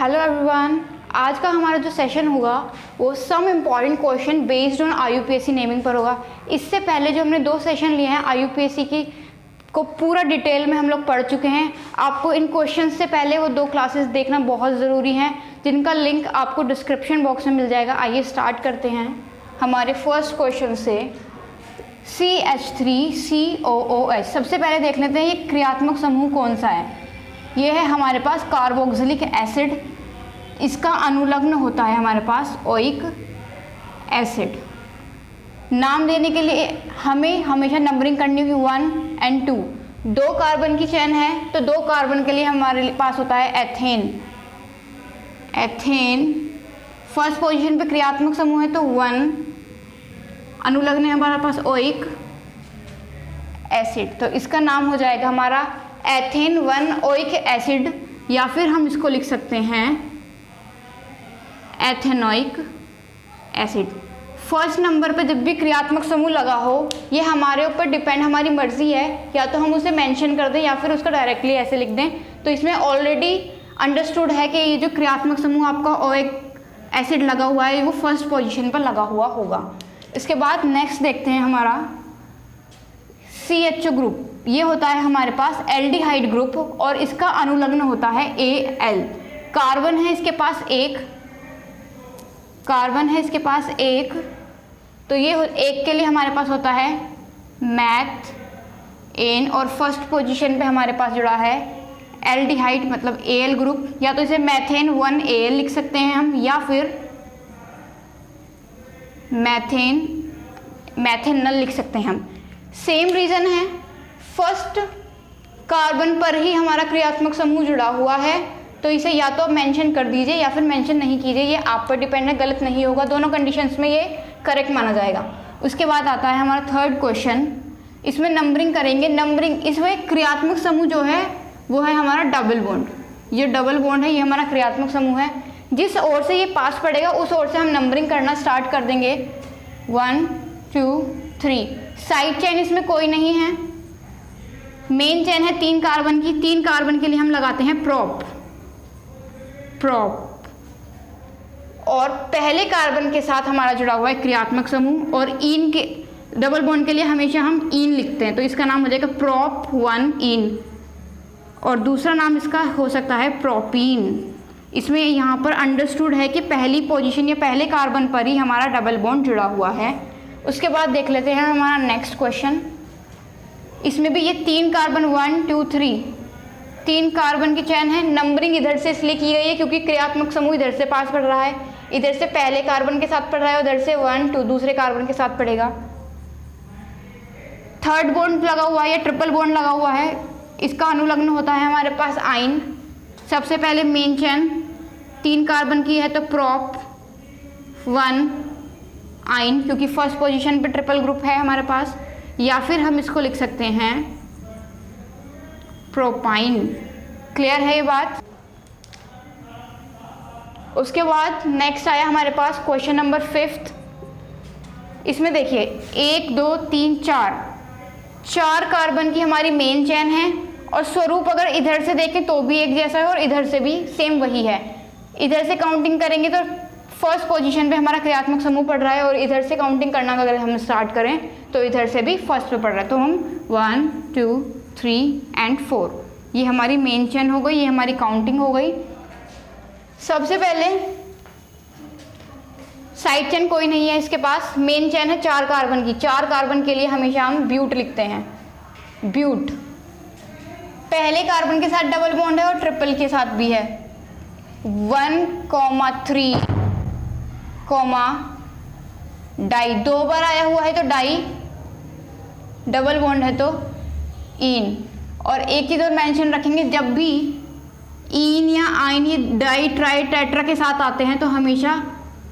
Hello everyone, आज का हमारा जो सेशन होगा वो some important question based on IUPAC naming पर होगा। इससे पहले जो हमने 2 सेशन लिए हैं IUPAC की को पूरा डिटेल में हम लोग पढ़ चुके हैं। आपको इन क्वेश्चन से पहले वो 2 क्लासेस देखना बहुत ज़रूरी हैं, जिनका लिंक आपको डिस्क्रिप्शन बॉक्स में मिल जाएगा। आइए स्टार्ट करते हैं हमारे फर्स्ट क्वेश्चन से। CH3COOH, सबसे पहले देख लेते हैं ये क्रियात्मक समूह कौन सा है। ये है हमारे पास कार्बोक्सिलिक एसिड, इसका अनुलग्न होता है हमारे पास ओइक एसिड। नाम देने के लिए हमें हमेशा नंबरिंग करनी होगी 1 और 2। 2 कार्बन की चेन है तो 2 कार्बन के लिए हमारे पास होता है एथेन। एथेन फर्स्ट पोजीशन पे क्रियात्मक समूह है तो 1, अनुलग्न है हमारे पास ओइक एसिड, तो इसका नाम हो जाएगा हमारा एथेन 1 ओइक एसिड, या फिर हम इसको लिख सकते हैं एथेनोइक एसिड। फर्स्ट नंबर पे जब भी क्रियात्मक समूह लगा हो, ये हमारे ऊपर डिपेंड, हमारी मर्जी है, या तो हम उसे मेंशन कर दें या फिर उसका डायरेक्टली ऐसे लिख दें। तो इसमें ऑलरेडी अंडरस्टूड है कि ये जो क्रियात्मक समूह आपका ओइक एसिड लगा हुआ है वो फर्स्ट पोजीशन पर लगा हुआ होगा। इसके बाद नेक्स्ट देखते हैं हमारा CHO ग्रुप। ये होता है हमारे पास एल्डिहाइड ग्रुप और इसका अनुलग्न होता है Al। कार्बन है इसके पास एक, तो ये एक के लिए हमारे पास होता है मैथ एन, और फर्स्ट पोजीशन पे हमारे पास जुड़ा है एल्डिहाइड मतलब Al ग्रुप, या तो इसे मैथेन 1 Al लिख सकते हैं हम, या फिर मैथेनल लिख सकते हैं हम। सेम रीज़न है, फर्स्ट कार्बन पर ही हमारा क्रियात्मक समूह जुड़ा हुआ है, तो इसे या तो आप मेंशन कर दीजिए या फिर मेंशन नहीं कीजिए, ये आप पर डिपेंड है, गलत नहीं होगा, दोनों कंडीशंस में ये करेक्ट माना जाएगा। उसके बाद आता है हमारा थर्ड क्वेश्चन। इसमें नंबरिंग करेंगे। नंबरिंग इसमें क्रियात्मक समूह जो है वो है हमारा डबल बॉन्ड। ये डबल बॉन्ड है, ये हमारा क्रियात्मक समूह है। जिस ओर से ये पास पड़ेगा उस ओर से हम नंबरिंग करना स्टार्ट कर देंगे 1 2 3। साइड चेन इसमें कोई नहीं है, मेन चेन है 3 कार्बन की। 3 कार्बन के लिए हम लगाते हैं प्रोप, और पहले कार्बन के साथ हमारा जुड़ा हुआ है क्रियात्मक समूह, और इन के डबल बॉन्ड के लिए हमेशा हम इन लिखते हैं, तो इसका नाम हो जाएगा प्रोप 1 इन, और दूसरा नाम इसका हो सकता है प्रोपीन। इसमें यहाँ पर अंडरस्टूड है कि पहली पोजीशन या पहले कार्बन पर ही हमारा डबल बॉन्ड जुड़ा हुआ है। उसके बाद देख लेते हैं हमारा नेक्स्ट क्वेश्चन। इसमें भी ये 3 कार्बन 1 2 3, 3 कार्बन की चेन है। नंबरिंग इधर से इसलिए की गई है क्योंकि क्रियात्मक समूह इधर से पास पड़ रहा है, इधर से पहले कार्बन के साथ पड़ रहा है, उधर से 1 2 दूसरे कार्बन के साथ पड़ेगा। थर्ड बॉन्ड लगा हुआ है या ट्रिपल बॉन्ड लगा हुआ है, इसका अनुलग्न होता है हमारे पास आइन। सबसे पहले मेन चेन 3 कार्बन की है तो प्रोप 1 आइन, क्योंकि फर्स्ट पोजीशन पे ट्रिपल ग्रुप है हमारे पास, या फिर हम इसको लिख सकते हैं प्रोपाइन। क्लियर है ये बात। उसके बाद नेक्स्ट आया हमारे पास क्वेश्चन नंबर 5। इसमें देखिए 1 2 3 4 कार्बन की हमारी मेन चेन है, और स्वरूप अगर इधर से देखें तो भी एक जैसा है और इधर से भी सेम वही है। इधर से काउंटिंग करेंगे तो फर्स्ट पोजीशन पे हमारा क्रियात्मक समूह पड़ रहा है, और इधर से काउंटिंग करना अगर हम स्टार्ट करें तो इधर से भी फर्स्ट पे पड़ रहा है, तो हम 1 2 3 और 4, ये हमारी मेन चेन हो गई, ये हमारी काउंटिंग हो गई। सबसे पहले साइड चेन कोई नहीं है इसके पास, मेन चेन है 4 कार्बन की। 4 कार्बन के लिए हमेशा हम ब्यूट लिखते हैं, ब्यूट। पहले कार्बन के साथ डबल बॉन्ड है और ट्रिपल के साथ भी है, 1 3 डाई, 2 बार आया हुआ है तो डाई, डबल बॉन्ड है तो इन। और एक चीज़ और मेंशन रखेंगे, जब भी इन या आइन ये डाई ट्राई टेट्रा के साथ आते हैं तो हमेशा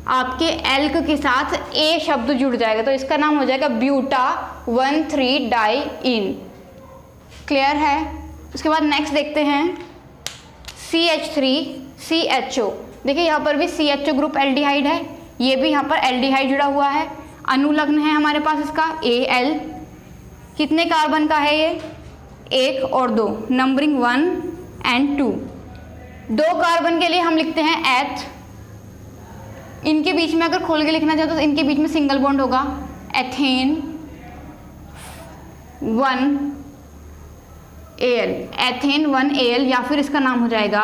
आपके एल्क के साथ ए शब्द जुड़ जाएगा, तो इसका नाम हो जाएगा ब्यूटा 1 3 डाई इन। क्लियर है। उसके बाद नेक्स्ट देखते हैं CH3CHO। देखिए यहाँ पर भी CHO ग्रुप एल्डिहाइड है, ये भी यहाँ पर एल्डिहाइड जुड़ा हुआ है। अनुलग्न है हमारे पास इसका Al। कितने कार्बन का है ये? 1 और 2, नंबरिंग 1 और 2। 2 कार्बन के लिए हम लिखते हैं एथ, इनके बीच में अगर खोल के लिखना चाहो तो इनके बीच में सिंगल बॉन्ड होगा, एथेन 1 Al, एथेन 1 Al, या फिर इसका नाम हो जाएगा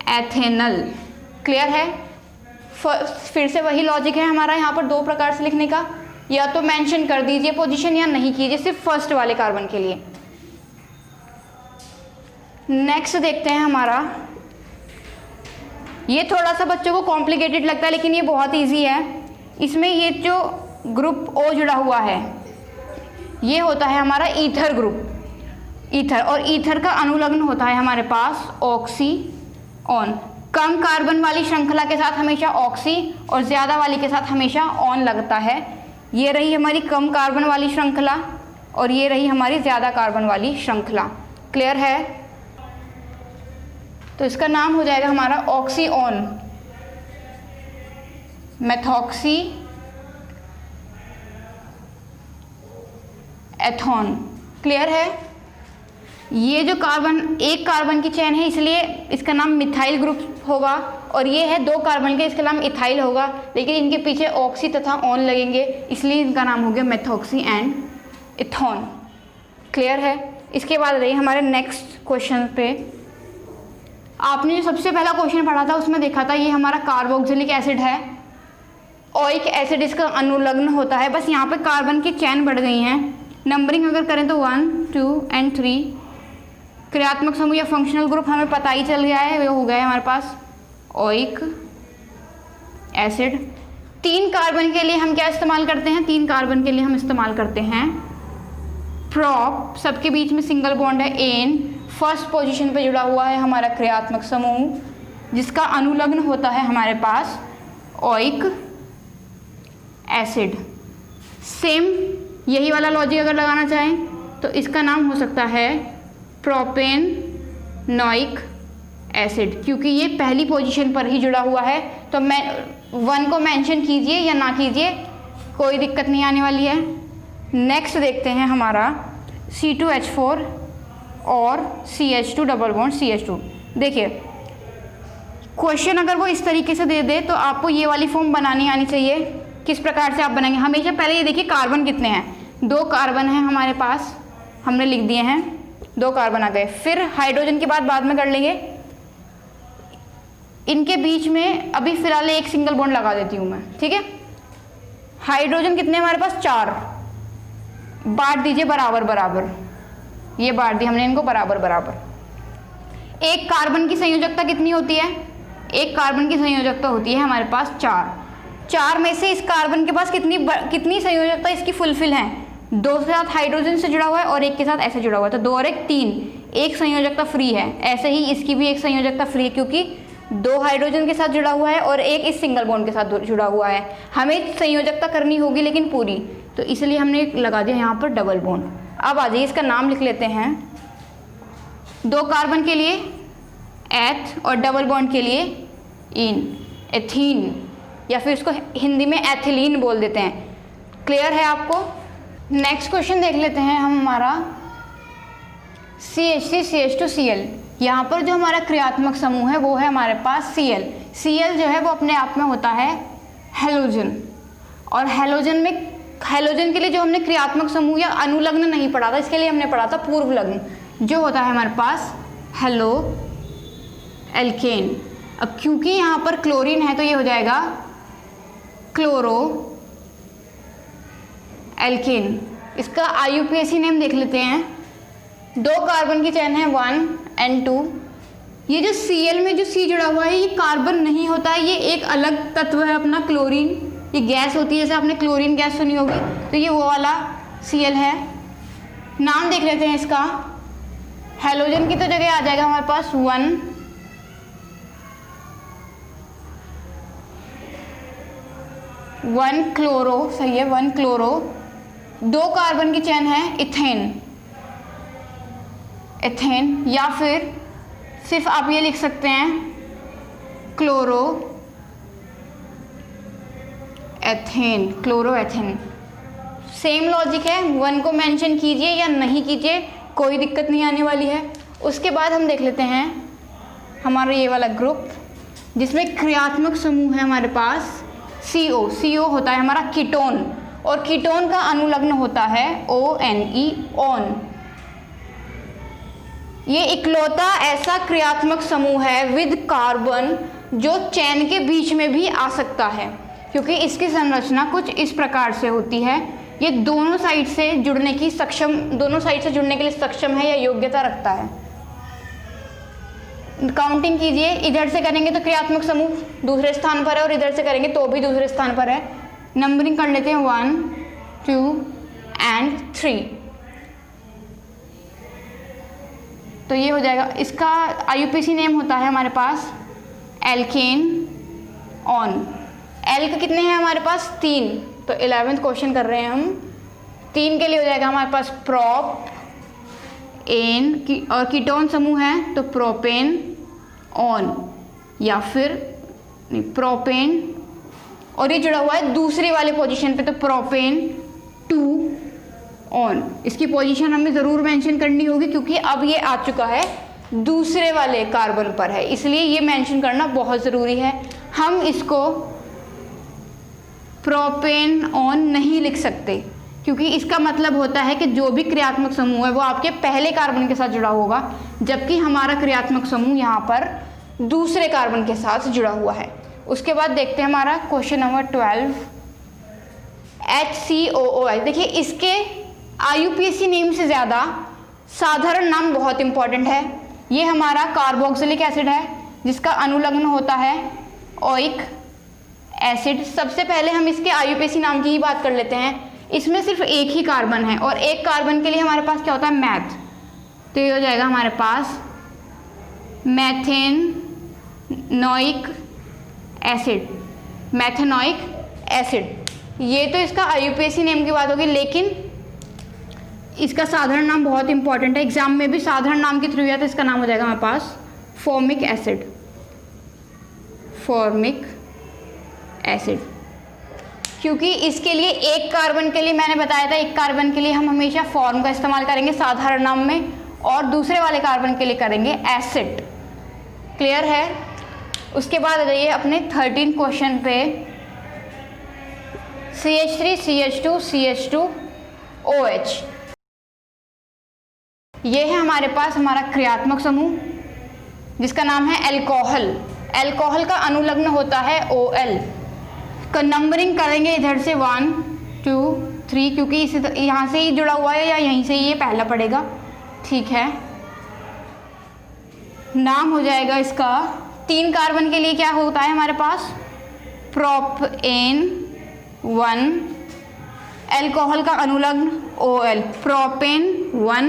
एथेनल। क्लियर है? फिर से वही लॉजिक है हमारा यहाँ पर 2 प्रकार से लिखने का, या तो मेंशन कर दीजिए पोजीशन या नहीं कीजिए, सिर्फ फर्स्ट वाले कार्बन के लिए। नेक्स्ट देखते हैं हमारा, ये थोड़ा सा बच्चों को कॉम्प्लिकेटेड लगता है लेकिन ये बहुत इजी है। इसमें ये जो ग्रुप O जुड़ा हुआ है ये होता है हमारा ईथर ग्रुप, ईथर, और ईथर का अनुलग्न होता है हमारे पास ऑक्सीऑन। कम कार्बन वाली श्रृंखला के साथ हमेशा ऑक्सी और ज़्यादा वाली के साथ हमेशा ऑन लगता है। ये रही हमारी कम कार्बन वाली श्रृंखला और ये रही हमारी ज़्यादा कार्बन वाली श्रृंखला। क्लियर है? तो इसका नाम हो जाएगा हमारा ऑक्सीऑन, मेथॉक्सी एथॉन। क्लियर है? ये जो कार्बन, एक कार्बन की चेन है इसलिए इसका नाम मिथाइल ग्रुप होगा, और ये है 2 कार्बन के, इसका नाम इथाइल होगा, लेकिन इनके पीछे ऑक्सी तथा ऑन लगेंगे इसलिए इनका नाम हो गया मेथॉक्सी एंड इथॉन। क्लियर है? इसके बाद रही हमारे नेक्स्ट क्वेश्चन पे। आपने जो सबसे पहला क्वेश्चन पढ़ा था उसमें देखा था ये हमारा कार्बोक्सिलिक एसिड है, ओइक एसिड इसका अनुलग्न होता है। बस यहाँ पे कार्बन की चैन बढ़ गई हैं। नंबरिंग अगर करें तो 1, 2 एंड 3। क्रियात्मक समूह या फंक्शनल ग्रुप हमें पता ही चल गया है, वो हो गया है हमारे पास ओइक एसिड। 3 कार्बन के लिए हम क्या इस्तेमाल करते हैं? 3 कार्बन के लिए हम इस्तेमाल करते हैं प्रॉप, सबके बीच में सिंगल बॉन्ड है, एन, फर्स्ट पोजीशन पे जुड़ा हुआ है हमारा क्रियात्मक समूह जिसका अनुलग्न होता है हमारे पास ओइक एसिड। सेम यही वाला लॉजिक अगर लगाना चाहें तो इसका नाम हो सकता है प्रोपेनोइक एसिड, क्योंकि ये पहली पोजीशन पर ही जुड़ा हुआ है। तो मैं 1 को मेंशन कीजिए या ना कीजिए, कोई दिक्कत नहीं आने वाली है। नेक्स्ट देखते हैं हमारा C2H4 और CH2 डबल बॉन्ड CH2। देखिए क्वेश्चन अगर वो इस तरीके से दे दे तो आपको ये वाली फॉर्म बनानी आनी चाहिए। किस प्रकार से आप बनाएंगे? हमेशा पहले ये देखिए कार्बन कितने हैं, 2 कार्बन हैं हमारे पास, हमने लिख दिए हैं 2 कार्बन आ गए। फिर हाइड्रोजन की बात बाद में कर लेंगे। इनके बीच में अभी फिलहाल एक सिंगल बॉन्ड लगा देती हूँ मैं, ठीक है। हाइड्रोजन कितने हमारे पास? 4, बांट दीजिए बराबर बराबर, ये बांट दी हमने इनको बराबर बराबर। एक कार्बन की संयोजकता कितनी होती है? एक कार्बन की संयोजकता होती है हमारे पास 4 में से इस कार्बन के पास कितनी संयोजकता इसकी फुलफिल है? 2 के साथ हाइड्रोजन से जुड़ा हुआ है और 1 के साथ ऐसे जुड़ा हुआ है, तो 2 और 1 3, एक संयोजकता फ्री है। ऐसे ही इसकी भी एक संयोजकता फ्री है क्योंकि 2 हाइड्रोजन के साथ जुड़ा हुआ है और 1 इस सिंगल बॉन्ड के साथ जुड़ा हुआ है। हमें संयोजकता करनी होगी लेकिन पूरी, तो इसलिए हमने लगा दिया यहाँ पर डबल बॉन्ड। अब आ जाइए इसका नाम लिख लेते हैं। 2 कार्बन के लिए एथ और डबल बॉन्ड के लिए इन, एथीन, या फिर इसको हिंदी में एथिलीन बोल देते हैं। क्लियर है आपको? नेक्स्ट क्वेश्चन देख लेते हैं हम हमारा CH3 CH2 Cl। यहाँ पर जो हमारा क्रियात्मक समूह है वो है हमारे पास Cl। Cl जो है वो अपने आप में होता है हेलोजन, और हेलोजन के लिए जो हमने क्रियात्मक समूह या अनुलग्न नहीं पढ़ा था, इसके लिए हमने पढ़ा था पूर्व लग्न, जो होता है हमारे पास हेलो एल्केन। अब क्योंकि यहाँ पर क्लोरीन है तो ये हो जाएगा क्लोरो एल्केन। इसका IUPAC नेम देख लेते हैं। 2 कार्बन की चेन है 1 and 2। ये जो Cl में जो C जुड़ा हुआ है ये कार्बन नहीं होता है, ये एक अलग तत्व है अपना, क्लोरीन। ये गैस होती है, जैसे आपने क्लोरीन गैस सुनी होगी, तो ये वो वाला Cl है। नाम देख लेते हैं इसका। हेलोजन की तो जगह आ जाएगा हमारे पास 1 क्लोरो, सही है 1 क्लोरो। 2 कार्बन की चेन है एथेन, या फिर सिर्फ आप ये लिख सकते हैं chloro ethane, chloro ethane. Same logic है, 1 को मेंशन कीजिए या नहीं कीजिए, कोई दिक्कत नहीं आने वाली है। उसके बाद हम देख लेते हैं हमारा ये वाला ग्रुप जिसमें क्रियात्मक समूह है हमारे पास CO। CO होता है हमारा कीटोन और कीटोन का अनुलग्न होता है ONE, ऑन। ये इकलौता ऐसा क्रियात्मक समूह है विद कार्बन जो चैन के बीच में भी आ सकता है, क्योंकि इसकी संरचना कुछ इस प्रकार से होती है। ये दोनों साइड से जुड़ने के लिए सक्षम है या योग्यता रखता है। काउंटिंग कीजिए, इधर से करेंगे तो क्रियात्मक समूह दूसरे स्थान पर है और इधर से करेंगे तो भी दूसरे स्थान पर है। नंबरिंग कर लेते हैं 1, 2 एंड 3। तो ये हो जाएगा। इसका IUPAC नेम होता है हमारे पास एल्केन ऑन। एल्क कितने हैं हमारे पास? 3। तो 11th क्वेश्चन कर रहे हैं हम। 3 के लिए हो जाएगा हमारे पास प्रोप एन और कीटोन समूह है तो प्रोपेन ऑन या फिर प्रोपेन, और ये जुड़ा हुआ है दूसरे वाले पोजीशन पे तो प्रोपेन 2 ऑन। इसकी पोजीशन हमें ज़रूर मेंशन करनी होगी क्योंकि अब ये आ चुका है दूसरे वाले कार्बन पर है, इसलिए ये मेंशन करना बहुत ज़रूरी है। हम इसको प्रोपेन ऑन नहीं लिख सकते क्योंकि इसका मतलब होता है कि जो भी क्रियात्मक समूह है वो आपके पहले कार्बन के साथ जुड़ा होगा, जबकि हमारा क्रियात्मक समूह यहाँ पर दूसरे कार्बन के साथ जुड़ा हुआ है। उसके बाद देखते हैं हमारा क्वेश्चन नंबर 12 HCOOH। देखिए इसके IUPAC नेम से ज़्यादा साधारण नाम बहुत इंपॉर्टेंट है। ये हमारा कार्बोक्सिलिक एसिड है जिसका अनुलग्न होता है ओइक एसिड। सबसे पहले हम इसके IUPAC नाम की ही बात कर लेते हैं। इसमें सिर्फ एक ही कार्बन है और एक कार्बन के लिए हमारे पास क्या होता है? मैथ। तो ये हो जाएगा हमारे पास मैथेनोइक एसिड, मैथेनोइक एसिड। ये तो इसका IUPAC नेम की बात होगी, लेकिन इसका साधारण नाम बहुत इंपॉर्टेंट है। एग्जाम में भी साधारण नाम के थ्रू या तो इसका नाम हो जाएगा हमारे पास फॉर्मिक एसिड, फॉर्मिक एसिड। क्योंकि इसके लिए एक कार्बन के लिए मैंने बताया था, एक कार्बन के लिए हम हमेशा फॉर्म का इस्तेमाल करेंगे साधारण नाम में और दूसरे वाले कार्बन के लिए करेंगे एसिड। क्लियर है? उसके बाद आ जाइए अपने 13 क्वेश्चन पे। CH3 CH2 CH2OH। ये है हमारे पास हमारा क्रियात्मक समूह जिसका नाम है एल्कोहल। एल्कोहल का अनुलग्न होता है OL। का नंबरिंग करेंगे इधर से 1, 2, 3 क्योंकि इसी यहाँ से ही जुड़ा हुआ है या यहीं से ये पहला पड़ेगा। ठीक है, नाम हो जाएगा इसका 3 कार्बन के लिए क्या होता है हमारे पास? प्रोपेन 1, एल्कोहल का अनुलग्न OL, प्रोपेन 1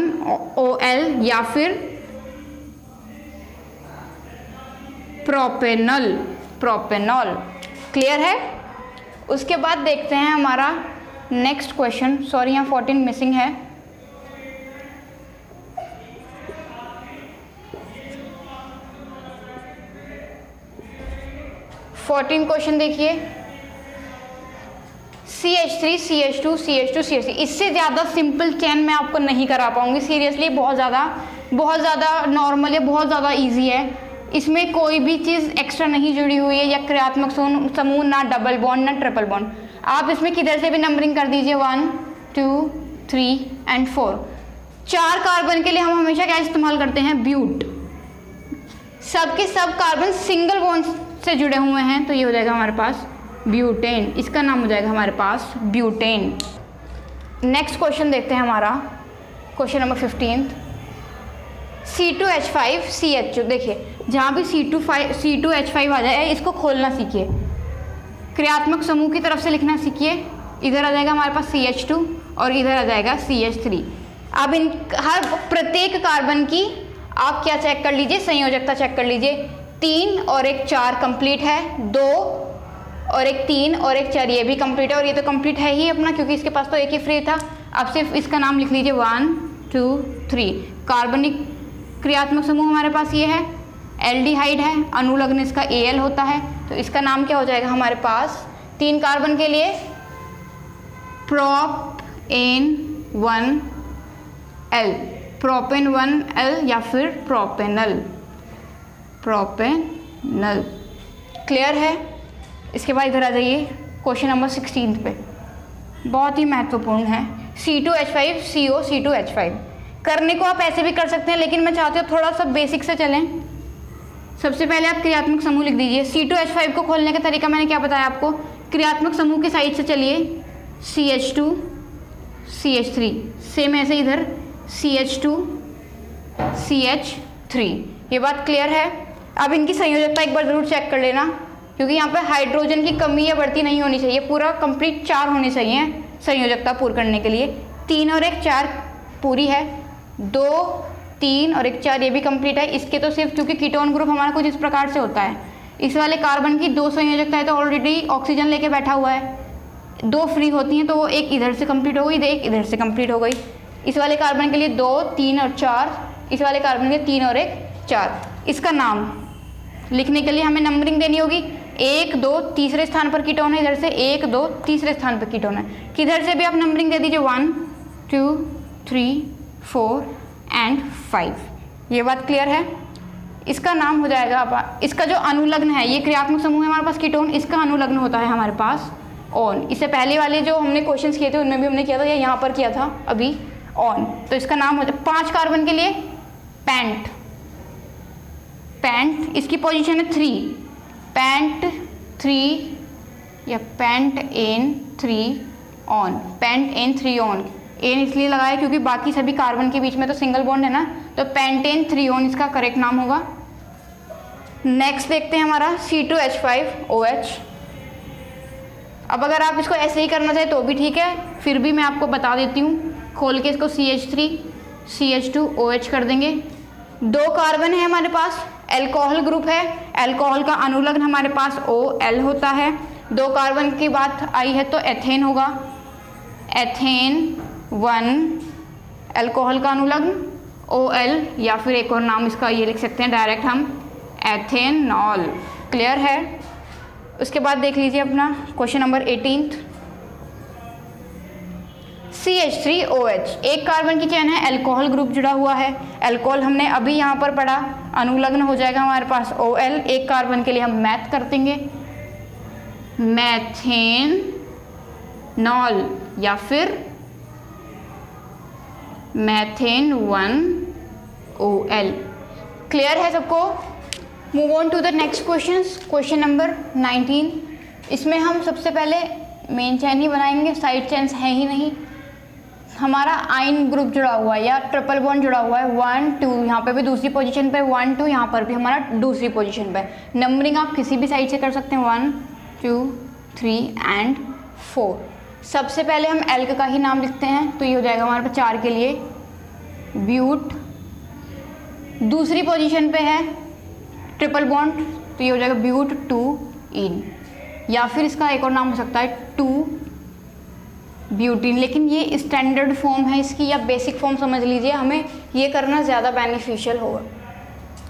OL या फिर प्रोपेनॉल, प्रोपेनॉल। क्लियर है? उसके बाद देखते हैं हमारा नेक्स्ट क्वेश्चन। सॉरी यहाँ 14 मिसिंग है। क्वेश्चन देखिए CH3 CH2 CH2 CH3। इससे ज़्यादा सिंपल चेन मैं आपको नहीं करा पाऊंगी सीरियसली। बहुत ज़्यादा नॉर्मल है, बहुत ज़्यादा इजी है। इसमें कोई भी चीज़ एक्स्ट्रा नहीं जुड़ी हुई है या क्रियात्मक समूह, ना डबल बॉन्ड ना ट्रिपल बॉन्ड। आप इसमें किधर से भी नंबरिंग कर दीजिए 1, 2, 3 एंड 4। 4 कार्बन के लिए हम हमेशा क्या इस्तेमाल करते हैं? ब्यूट। सबके सब कार्बन सिंगल बॉन्ड से जुड़े हुए हैं तो ये हो जाएगा हमारे पास ब्यूटेन। इसका नाम हो जाएगा हमारे पास ब्यूटेन। नेक्स्ट क्वेश्चन देखते हैं हमारा क्वेश्चन नंबर 15 C2H5 CH2। देखिए जहाँ भी C2H5 आ जाए इसको खोलना सीखिए, क्रियात्मक समूह की तरफ से लिखना सीखिए। इधर आ जाएगा हमारे पास CH2 और इधर आ जाएगा CH3। अब इन हर प्रत्येक कार्बन की आप क्या चेक कर लीजिए? संयोजकता चेक कर लीजिए। 3 और एक 4 कंप्लीट है, 2 और एक 3 और एक 4 ये भी कंप्लीट है, और ये तो कंप्लीट है ही अपना क्योंकि इसके पास तो एक ही फ्री था। अब सिर्फ इसका नाम लिख लीजिए 1, 2, 3। कार्बनिक क्रियात्मक समूह हमारे पास ये है, एल्डिहाइड है, अनुलग्न इसका Al होता है, तो इसका नाम क्या हो जाएगा हमारे पास 3 कार्बन के लिए? प्रोपेन 1L, प्रोपेन 1L या फिर प्रोपेनल, प्रोपेनल। क्लियर है। इसके बाद इधर आ जाइए क्वेश्चन नंबर 16 पे, बहुत ही महत्वपूर्ण है। C2H5 CO C2H5 करने को आप ऐसे भी कर सकते हैं, लेकिन मैं चाहती हूँ थोड़ा सा बेसिक से चलें। सबसे पहले आप क्रियात्मक समूह लिख दीजिए। C2H5 को खोलने का तरीका मैंने क्या बताया आपको, क्रियात्मक समूह के साइड से चलिए, CH2 CH3, सेम ऐसे इधर CH2 CH3। ये बात क्लियर है। अब इनकी संयोजकता एक बार जरूर चेक कर लेना, क्योंकि यहाँ पे हाइड्रोजन की कमी या बढ़ती नहीं होनी चाहिए, पूरा कंप्लीट 4 होने चाहिए संयोजकता पूरी करने के लिए। 3 और 1 4 पूरी है, 2 3 और 1 4 ये भी कंप्लीट है। इसके तो सिर्फ क्योंकि कीटोन ग्रुप हमारा कुछ इस प्रकार से होता है, इस वाले कार्बन की 2 संयोजकता है तो ऑलरेडी ऑक्सीजन लेके बैठा हुआ है, 2 फ्री होती हैं तो वो एक इधर से कंप्लीट हो गई, एक इधर से कंप्लीट हो गई। इस वाले कार्बन के लिए 2 3 और 4, इस वाले कार्बन के लिए 3 और 1 4। इसका नाम लिखने के लिए हमें नंबरिंग देनी होगी। 1 2 तीसरे स्थान पर कीटोन है, इधर से 1 2 तीसरे स्थान पर कीटोन है, किधर से भी आप नंबरिंग दे दीजिए 1 2 3 4 एंड 5। ये बात क्लियर है। इसका नाम हो जाएगा आप, इसका जो अनुलग्न है, ये क्रियात्मक समूह है हमारे पास कीटोन, इसका अनुलग्न होता है हमारे पास ऑन। इससे पहले वाले जो हमने क्वेश्चंस किए थे उनमें भी हमने किया था, या यहाँ पर किया था अभी ऑन। तो इसका नाम हो जाए 5 कार्बन के लिए पेंट, पेंट इसकी पोजीशन है 3, पेंट 3 या pent an 3 one, pent an 3 one. An इसलिए लगाया क्योंकि बाकी सभी कार्बन के बीच में तो सिंगल बॉन्ड है ना, तो पेंटेन 3 ऑन इसका करेक्ट नाम होगा। नेक्स्ट देखते हैं हमारा C2H5OH। अब अगर आप इसको ऐसे ही करना चाहें तो भी ठीक है, फिर भी मैं आपको बता देती हूँ। खोल के इसको CH3 CH2OH कर देंगे। 2 कार्बन है हमारे पास, एल्कोहल ग्रुप है, एल्कोहल का अनुलग्न हमारे पास OL होता है। 2 कार्बन की बात आई है तो एथेन होगा, एथेन 1 एल्कोहल का अनुलग्न OL, या फिर एक और नाम इसका ये लिख सकते हैं डायरेक्ट हम, एथेनॉल। क्लियर है। उसके बाद देख लीजिए अपना क्वेश्चन नंबर 18, CH3OH। 1 कार्बन की चेन है, एल्कोहल ग्रुप जुड़ा हुआ है, एल्कोहल हमने अभी यहाँ पर पढ़ा, अनुलग्न हो जाएगा हमारे पास OL। 1 कार्बन के लिए हम मैथ कर देंगे, मैथेनॉल या फिर मैथेन 1OL। क्लियर है सबको। Move on to the next question, question number 19। इसमें हम सबसे पहले मेन चेन ही बनाएंगे, साइड चेन्स है ही नहीं। हमारा आइन ग्रुप जुड़ा हुआ है या ट्रिपल बॉन्ड जुड़ा हुआ है, 1 2 यहाँ पे भी दूसरी पोजीशन पे, 1 2 यहाँ पर भी हमारा दूसरी पोजीशन पे। नंबरिंग आप किसी भी साइड से कर सकते हैं, 1 2 3 एंड 4। सबसे पहले हम एल्क का ही नाम लिखते हैं, तो ये हो जाएगा हमारे पास 4 के लिए ब्यूट। दूसरी पोजीशन पे है ट्रिपल बॉन्ड, तो ये हो जाएगा ब्यूट 2 इन, या फिर इसका एक और नाम हो सकता है 2 ब्यूटीन, लेकिन ये स्टैंडर्ड फॉर्म है इसकी, या बेसिक फॉर्म समझ लीजिए, हमें ये करना ज़्यादा बेनिफिशियल होगा।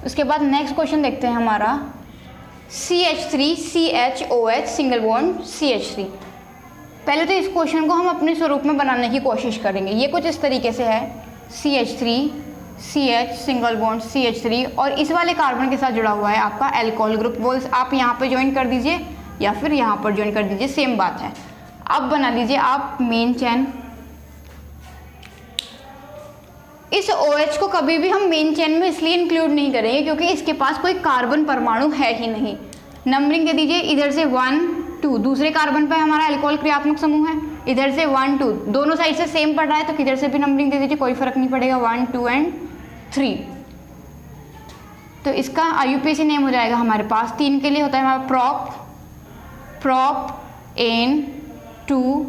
उसके बाद नेक्स्ट क्वेश्चन देखते हैं हमारा CH3 CHOH single bond CH3। पहले तो इस क्वेश्चन को हम अपने स्वरूप में बनाने की कोशिश करेंगे। ये कुछ इस तरीके से है, CH3 CH single bond CH3, और इस वाले कार्बन के साथ जुड़ा हुआ है आपका एल्कोहल ग्रुप, वो आप यहाँ पे ज्वाइन कर दीजिए या फिर यहाँ पर ज्वाइन कर दीजिए, सेम बात है। अब बना लीजिए आप मेन चेन। इस OH को कभी भी हम मेन चेन में इसलिए इंक्लूड नहीं करेंगे क्योंकि इसके पास कोई कार्बन परमाणु है ही नहीं। नंबरिंग दे दीजिए, इधर से 1 2, दूसरे कार्बन पर हमारा अल्कोहल क्रियात्मक समूह है, इधर से 1 2, दोनों साइड से सेम पड़ रहा है तो किधर से भी नंबरिंग दे दीजिए, कोई फर्क नहीं पड़ेगा, 1 2 एंड 3। तो इसका IUPAC नेम हो जाएगा हमारे पास। 3 के लिए होता है हमारा prop an 2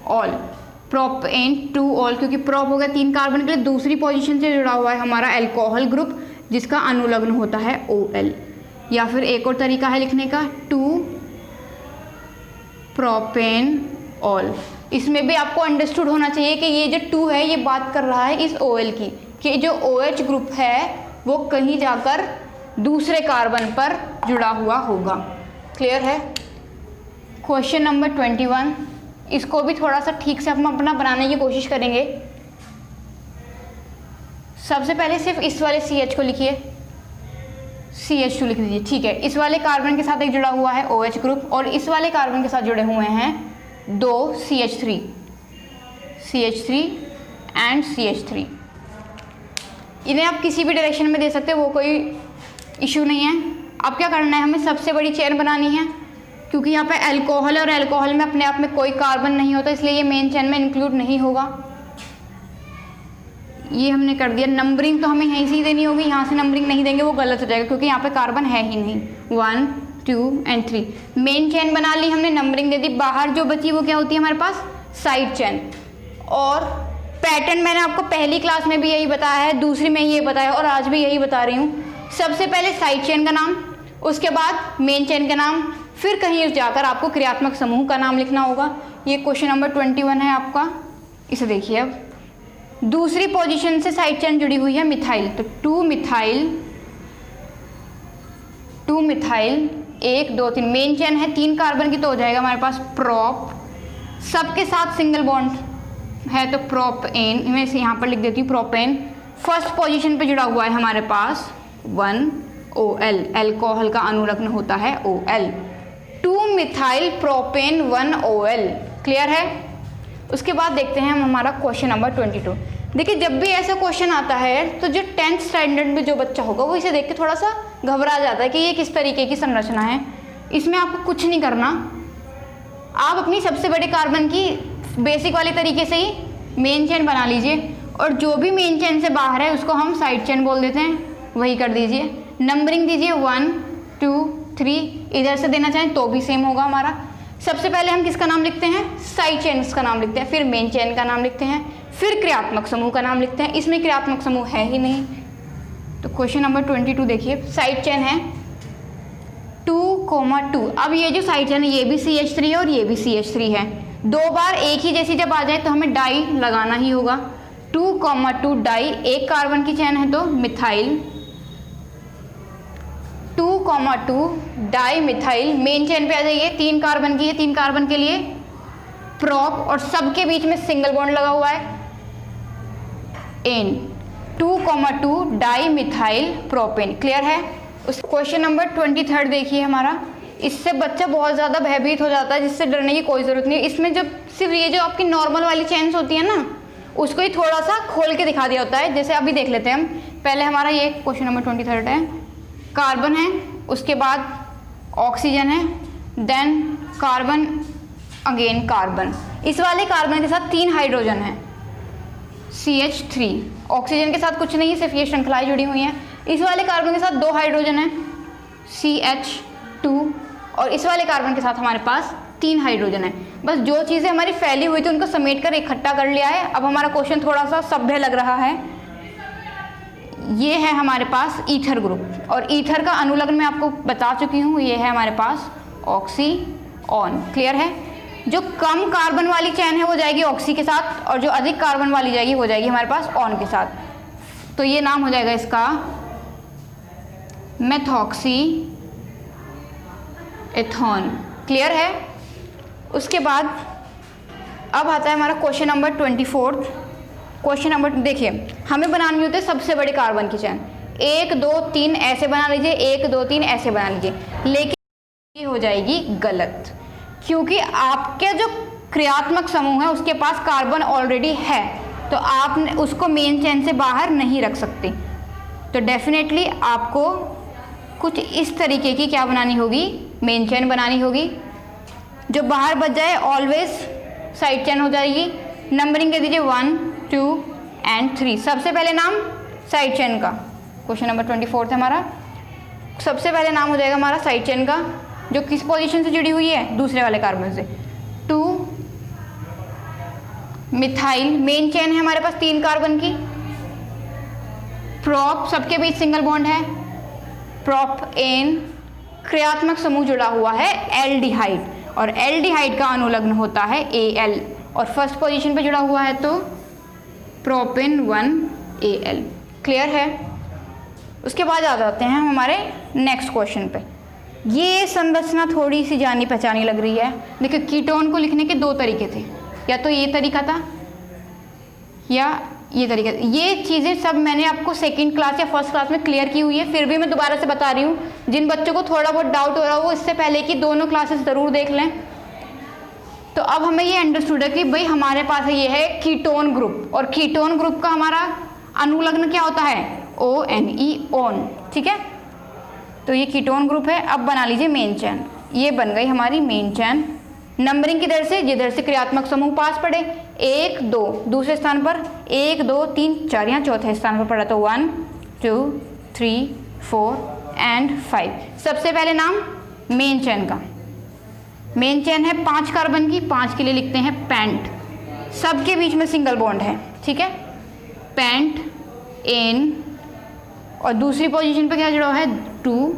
ol, prop an 2 ol, क्योंकि प्रोप हो गया 3 कार्बन के लिए दूसरी पोजीशन से जुड़ा हुआ है हमारा एल्कोहल ग्रुप जिसका अनुलग्न होता है OL। या फिर एक और तरीका है लिखने का 2 प्रोपेन ऑल। इसमें भी आपको अंडरस्टूड होना चाहिए कि ये जो 2 है ये बात कर रहा है इस OL की, कि जो OH ग्रुप है वो कहीं जाकर दूसरे कार्बन पर जुड़ा हुआ होगा। क्लियर है। क्वेश्चन नंबर 21, इसको भी थोड़ा सा ठीक से हम अपना बनाने की कोशिश करेंगे। सबसे पहले सिर्फ इस वाले CH को लिखिए, CH2 लिख दीजिए। ठीक है, इस वाले कार्बन के साथ एक जुड़ा हुआ है OH ग्रुप और इस वाले कार्बन के साथ जुड़े हुए हैं 2 CH3 एंड CH3। इन्हें आप किसी भी डायरेक्शन में दे सकते हो, वो कोई इशू नहीं है। अब क्या करना है, हमें सबसे बड़ी चेन बनानी है, क्योंकि यहाँ पे अल्कोहल है और अल्कोहल में अपने आप में कोई कार्बन नहीं होता, इसलिए ये मेन चेन में इंक्लूड नहीं होगा। ये हमने कर दिया। नंबरिंग तो हमें यहीं से ही देनी होगी, यहाँ से नंबरिंग नहीं देंगे वो गलत हो जाएगा, क्योंकि यहाँ पे कार्बन है ही नहीं। 1 2 एंड 3 मेन चेन बना ली हमने, नंबरिंग दे दी। बाहर जो बची वो क्या होती है हमारे पास, साइड चेन। और पैटर्न मैंने आपको पहली क्लास में भी यही बताया है, दूसरी में ये बताया और आज भी यही बता रही हूँ। सबसे पहले साइड चेन का नाम, उसके बाद मेन चेन का नाम, फिर कहीं जाकर आपको क्रियात्मक समूह का नाम लिखना होगा। ये क्वेश्चन नंबर 21 है आपका। इसे देखिए, अब दूसरी पोजीशन से साइड चेन जुड़ी हुई है मिथाइल, तो 2 मिथाइल 1 2 3 मेन चेन है 3 कार्बन की, तो हो जाएगा हमारे पास प्रोप। सबके साथ सिंगल बॉन्ड है तो प्रोपेन, मैं इसे यहाँ पर लिख देती हूँ प्रोपेन। फर्स्ट पोजीशन पे जुड़ा हुआ है हमारे पास 1 OL, अल्कोहल का अनुलग्न होता है OL। 2 methyl propane 1 OL। Clear है। उसके बाद देखते हैं हम हमारा क्वेश्चन नंबर 22। देखिए, जब भी ऐसा क्वेश्चन आता है तो जो 10th स्टैंडर्ड में जो बच्चा होगा वो इसे देख के थोड़ा सा घबरा जाता है कि ये किस तरीके की संरचना है। इसमें आपको कुछ नहीं करना, आप अपनी सबसे बड़े कार्बन की बेसिक वाले तरीके से ही मेन चेन बना लीजिए, और जो भी मेन चेन से बाहर है उसको हम साइड चेन बोल देते हैं, वही कर दीजिए। नंबरिंग दीजिए 1 2 3, इधर से देना चाहें तो भी सेम होगा हमारा। सबसे पहले हम किसका नाम लिखते हैं, साइड चेन का नाम लिखते हैं, फिर मेन चेन का नाम लिखते हैं, फिर क्रियात्मक समूह का नाम लिखते हैं। इसमें क्रियात्मक समूह है ही नहीं। तो क्वेश्चन नंबर 22 देखिए, साइड चेन है 2,2। अब ये जो साइड चेन है ये भी CH3 है और ये भी CH3 है। 2 बार एक ही जैसी जब आ जाए तो हमें डाई लगाना ही होगा। 2,2 डाई, एक कार्बन की चेन है तो methyl. 2,2 di methyl, main chain पे आ जाइए, 3 कार्बन की है, 3 कार्बन के लिए प्रोप, और सबके बीच में सिंगल बॉन्ड लगा हुआ है एन। 2,2 डाई मिथाइल प्रोपेन। क्लियर है। उस क्वेश्चन नंबर 23 देखिए हमारा। इससे बच्चा बहुत ज़्यादा भयभीत हो जाता है, जिससे डरने की कोई ज़रूरत नहीं है। इसमें जब सिर्फ ये जो आपकी नॉर्मल वाली चेन्स होती है ना, उसको ही थोड़ा सा खोल के दिखा दिया होता है। जैसे अभी देख लेते हैं हम। पहले हमारा ये क्वेश्चन नंबर 23 है, कार्बन है, उसके बाद ऑक्सीजन है, देन कार्बन, अगेन कार्बन। इस वाले कार्बन के साथ 3 हाइड्रोजन है CH3। ऑक्सीजन के साथ कुछ नहीं, सिर्फ ये श्रृंखलाएं जुड़ी हुई हैं। इस वाले कार्बन के साथ 2 हाइड्रोजन है CH2, और इस वाले कार्बन के साथ हमारे पास 3 हाइड्रोजन है। बस जो चीज़ें हमारी फैली हुई थी उनको समेट कर इकट्ठा कर लिया है। अब हमारा क्वेश्चन थोड़ा सा सभ्य लग रहा है। ये है हमारे पास ईथर ग्रुप, और ईथर का अनुलग्न मैं आपको बता चुकी हूँ, ये है हमारे पास ऑक्सीऑन। क्लियर है। जो कम कार्बन वाली चैन है वो जाएगी ऑक्सी के साथ, और जो अधिक कार्बन वाली जाएगी वो जाएगी हमारे पास ऑन के साथ। तो ये नाम हो जाएगा इसका मेथॉक्सी एथॉन। क्लियर है। उसके बाद अब आता है हमारा क्वेश्चन नंबर 24। क्वेश्चन नंबर देखिए, हमें बनानी होती है सबसे बड़े कार्बन की चैन। 1 2 3 ऐसे बना लीजिए, 1 2 3 ऐसे बना लीजिए, लेकिन ये हो जाएगी गलत, क्योंकि आपके जो क्रियात्मक समूह है उसके पास कार्बन ऑलरेडी है, तो आप उसको मेन चेन से बाहर नहीं रख सकते। तो डेफिनेटली आपको कुछ इस तरीके की क्या बनानी होगी, मेन चेन बनानी होगी। जो बाहर बच जाए ऑलवेज साइड चेन हो जाएगी। नंबरिंग दे दीजिए 1 2 एंड 3। सबसे पहले नाम साइड चेन का, क्वेश्चन नंबर 24 है हमारा। सबसे पहले नाम हो जाएगा हमारा साइड चेन का, जो किस पोजीशन से जुड़ी हुई है, दूसरे वाले कार्बन से। 2 मिथाइल, मेन चेन है हमारे पास 3 कार्बन की। प्रोप, सबके बीच सिंगल बॉन्ड है, प्रोपेन। क्रियात्मक समूह जुड़ा हुआ है एल्डिहाइड, और एल्डिहाइड का अनुलग्न होता है Al, और फर्स्ट पोजीशन पे जुड़ा हुआ है तो प्रोपेन 1 Al। क्लियर है। उसके बाद आ जाते हैं हम हमारे नेक्स्ट क्वेश्चन पे। ये संरचना थोड़ी सी जानी पहचानी लग रही है। देखिए, कीटोन को लिखने के 2 तरीके थे, या तो ये तरीका था या ये तरीके, ये चीज़ें सब मैंने आपको सेकंड क्लास या फर्स्ट क्लास में क्लियर की हुई है, फिर भी मैं दोबारा से बता रही हूँ। जिन बच्चों को थोड़ा बहुत डाउट हो रहा हो वो इससे पहले की दोनों क्लासेस ज़रूर देख लें। तो अब हमें ये अंडरस्टूड है कि भाई हमारे पास ये है कीटोन ग्रुप, और कीटोन ग्रुप का हमारा अनुलग्न क्या होता है? ONE, own. ठीक है, तो ये कीटोन ग्रुप है। अब बना लीजिए मेन चैन, ये बन गई हमारी मेन चैन। नंबरिंग किधर से? जिधर से क्रियात्मक समूह पास पड़े, 1 2, दूसरे स्थान पर 1 2 3 4, यहाँ चौथे स्थान पर पड़ा तो 1 2 3 4 एंड 5। सबसे पहले नाम मेन चैन का, मेन चैन है 5 कार्बन की, 5 के लिए लिखते हैं पेंट, सबके बीच में सिंगल बॉन्ड है। ठीक है, पेंट एन, और दूसरी पोजीशन पे क्या जुड़ा है? 2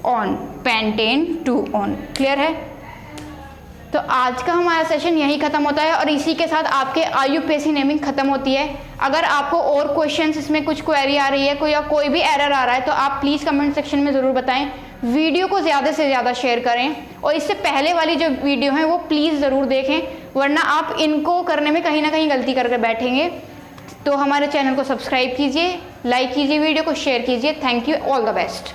ऑन, पेंटेन 2 ऑन। क्लियर है? तो आज का हमारा सेशन यही खत्म होता है और इसी के साथ आपके IUPAC नेमिंग खत्म होती है। अगर आपको और क्वेश्चंस, इसमें कुछ क्वेरी आ रही है कोई, या कोई भी एरर आ रहा है, तो आप प्लीज़ कमेंट सेक्शन में ज़रूर बताएं। वीडियो को ज़्यादा से ज़्यादा शेयर करें, और इससे पहले वाली जो वीडियो है वो प्लीज़ ज़रूर देखें, वरना आप इनको करने में कहीं ना कहीं गलती करके बैठेंगे। तो हमारे चैनल को सब्सक्राइब कीजिए, लाइक कीजिए, वीडियो को शेयर कीजिए। Thank you, all the best.